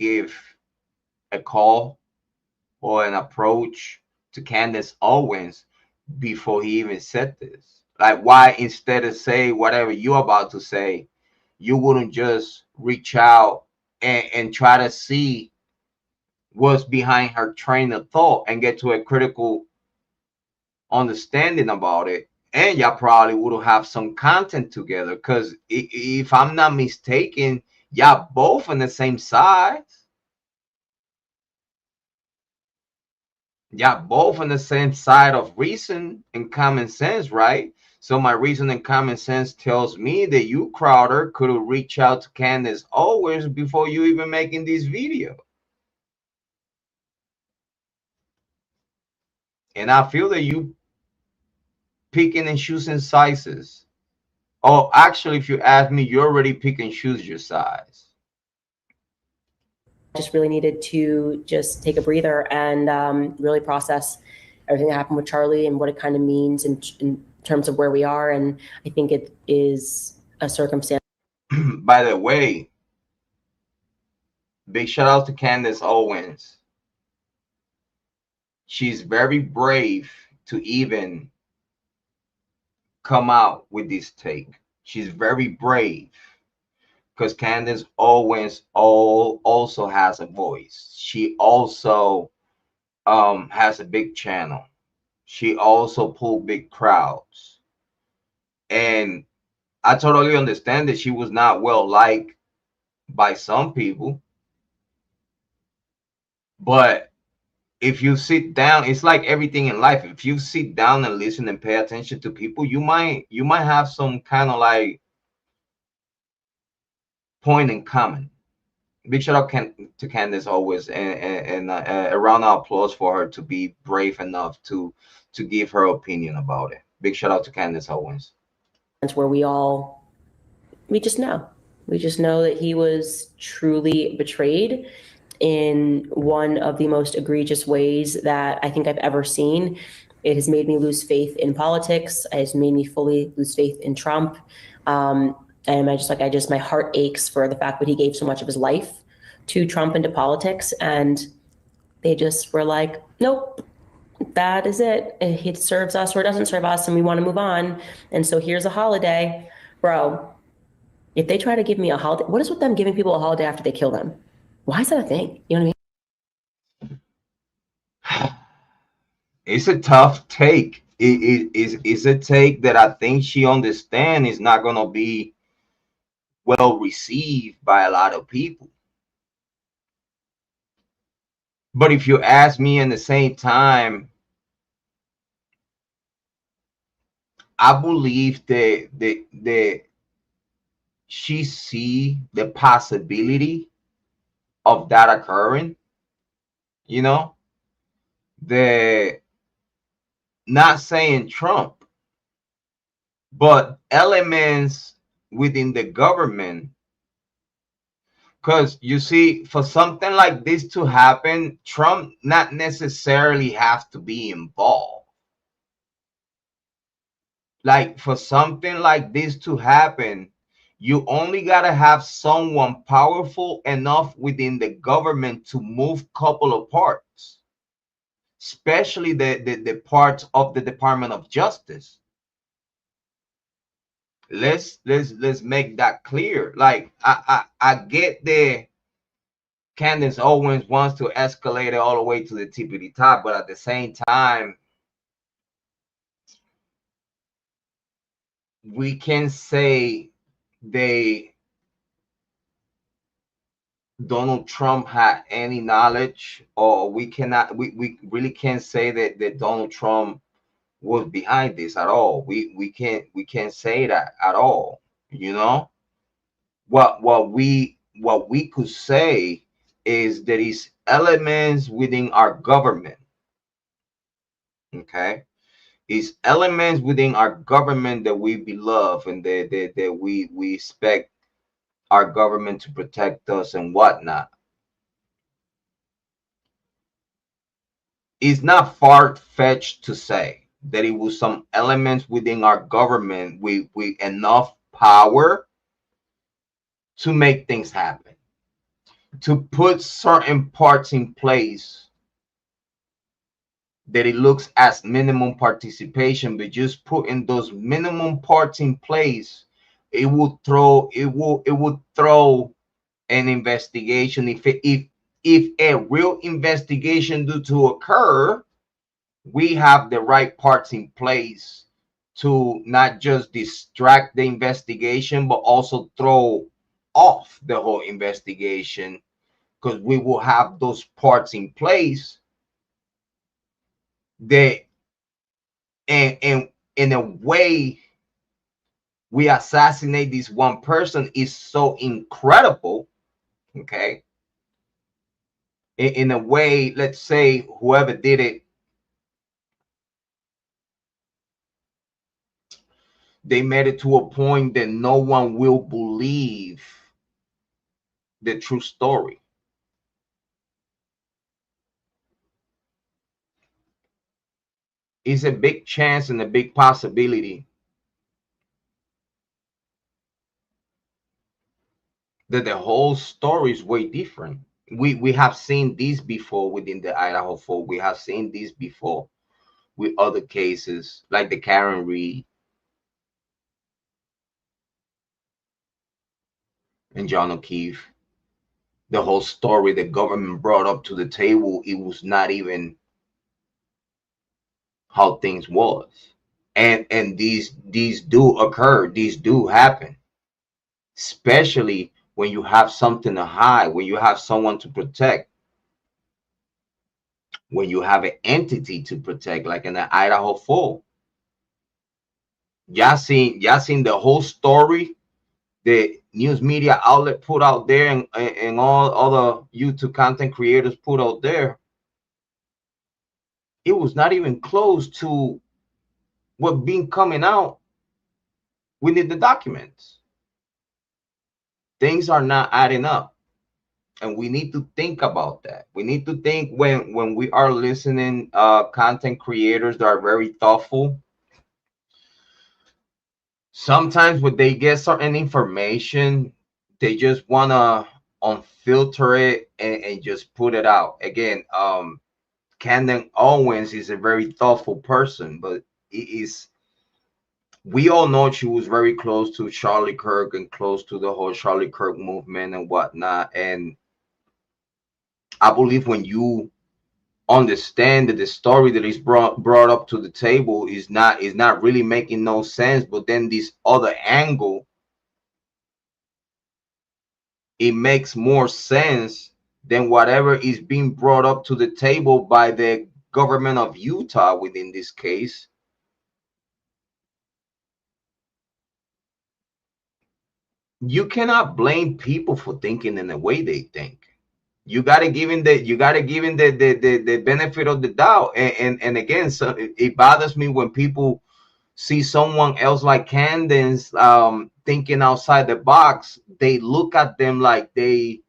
give a call or an approach to Candace Owens before he even said this? Like, why instead of say whatever you're about to say, you wouldn't just reach out and try to see what's behind her train of thought and get to a critical understanding about it? And y'all probably would have some content together, because if I'm not mistaken, y'all both on the same side. Yeah, both on the same side of reason and common sense, right? So my reason and common sense tells me that you, Crowder, could have reached out to Candace Owens before you even making this video. And I feel that you picking and choosing sizes. Oh, actually, if you ask me, you already pick and choose your size. Just really needed to just take a breather and really process everything that happened with Charlie and what it kind of means in terms of where we are. And I think it is a circumstance. By the way, big shout out to Candace Owens. She's very brave to even come out with this take. She's very brave, because Candace Owens also has a voice. She also has a big channel. She also pulled big crowds. And I totally understand that she was not well liked by some people. But if you sit down, it's like everything in life. If you sit down and listen and pay attention to people, you might have some kind of like point in common. Big shout out to Candace always, and a round of applause for her to be brave enough to give her opinion about it. Big shout out to Candace Owens. Where we just know that he was truly betrayed in one of the most egregious ways that I think I've ever seen. It has made me lose faith in politics. It has made me fully lose faith in Trump. And my heart aches for the fact that he gave so much of his life to Trump and to politics. And they just were like, nope, that is it. It serves us or it doesn't serve us, and we want to move on. And so here's a holiday. Bro, if they try to give me a holiday, what is with them giving people a holiday after they kill them? Why is that a thing? You know what I mean? It's a tough take. It's a take that I think she understands is not going to be well received by a lot of people. But if you ask me, in the same time, I believe that she see the possibility of that occurring. You know, the not saying Trump, but elements within the government. Because you see, for something like this to happen, Trump not necessarily have to be involved. Like, for something like this to happen, you only gotta have someone powerful enough within the government to move couple of parts, especially the parts of the Department of Justice. Let's make that clear. Like, I get the Candace Owens wants to escalate it all the way to the tippity top, but at the same time, we can say Donald Trump had any knowledge, or we really can't say that Donald Trump was behind this at all. We can't say that at all. You know, what we could say is there is elements within our government. Okay, is elements within our government that we beloved and that we expect our government to protect us and whatnot. It's not far-fetched to say that it was some elements within our government with enough power to make things happen. to put certain parts in place that it looks as minimum participation, but just putting those minimum parts in place, it would throw an investigation. If a real investigation due to occur, we have the right parts in place to not just distract the investigation, but also throw off the whole investigation, because we will have those parts in place that, and in a way, we assassinate this one person is so incredible. Okay, in a way, let's say whoever did it, they made it to a point that no one will believe the true story. It's a big chance and a big possibility that the whole story is way different. We have seen this before within the Idaho folk. We have seen this before with other cases like the Karen Reed and John O'Keefe. The whole story the government brought up to the table, it was not even how things was. And these do occur, these do happen, especially when you have something to hide, when you have someone to protect, when you have an entity to protect, like in the Idaho folk. Y'all seen the whole story the news media outlet put out there, and all other YouTube content creators put out there. It was not even close to what been coming out within the documents. Things are not adding up, and we need to think about that. We need to think when we are listening content creators that are very thoughtful. Sometimes when they get certain information, they just wanna unfilter it and just put it out. Again, Candace Owens is a very thoughtful person, but it is, we all know she was very close to Charlie Kirk and close to the whole Charlie Kirk movement and whatnot. And I believe when you understand that the story that is brought up to the table is not really making no sense, but then this other angle, it makes more sense than whatever is being brought up to the table by the government of Utah within this case. You cannot blame people for thinking in the way they think. You got to give in the benefit of the doubt. And again, so it bothers me when people see someone else like Candace thinking outside the box. They look at them like they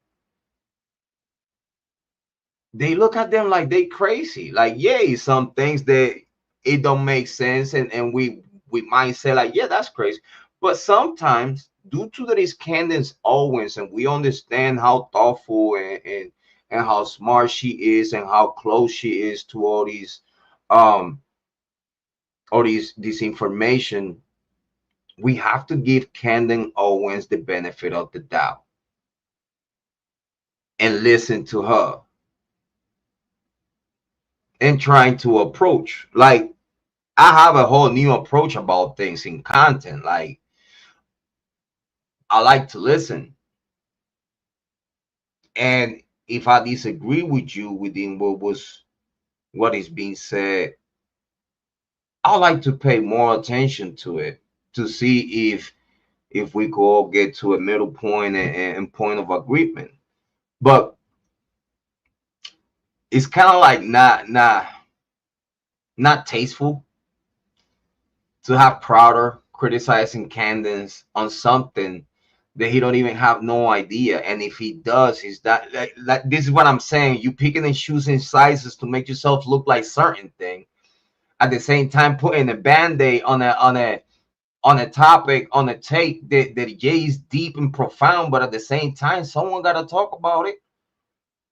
look at them like they crazy. Like, yeah, some things that it don't make sense, and we might say like, yeah, that's crazy. But sometimes, due to that is Candace Owens, and we understand how thoughtful and how smart she is, and how close she is to um all this information, we have to give Candace Owens the benefit of the doubt and listen to her and trying to approach. Like, I have a whole new approach about things in content. Like, I like to listen, and if I disagree with you within what is being said, I like to pay more attention to it to see if we could all get to a middle point and point of agreement. But it's kind of like not tasteful to have Crowder criticizing Candace on something that he don't even have no idea. And if he does, he's that like this is what I'm saying. You picking and choosing sizes to make yourself look like certain thing. At the same time, putting a band-aid on a topic, on a take that is deep and profound, but at the same time, someone got to talk about it.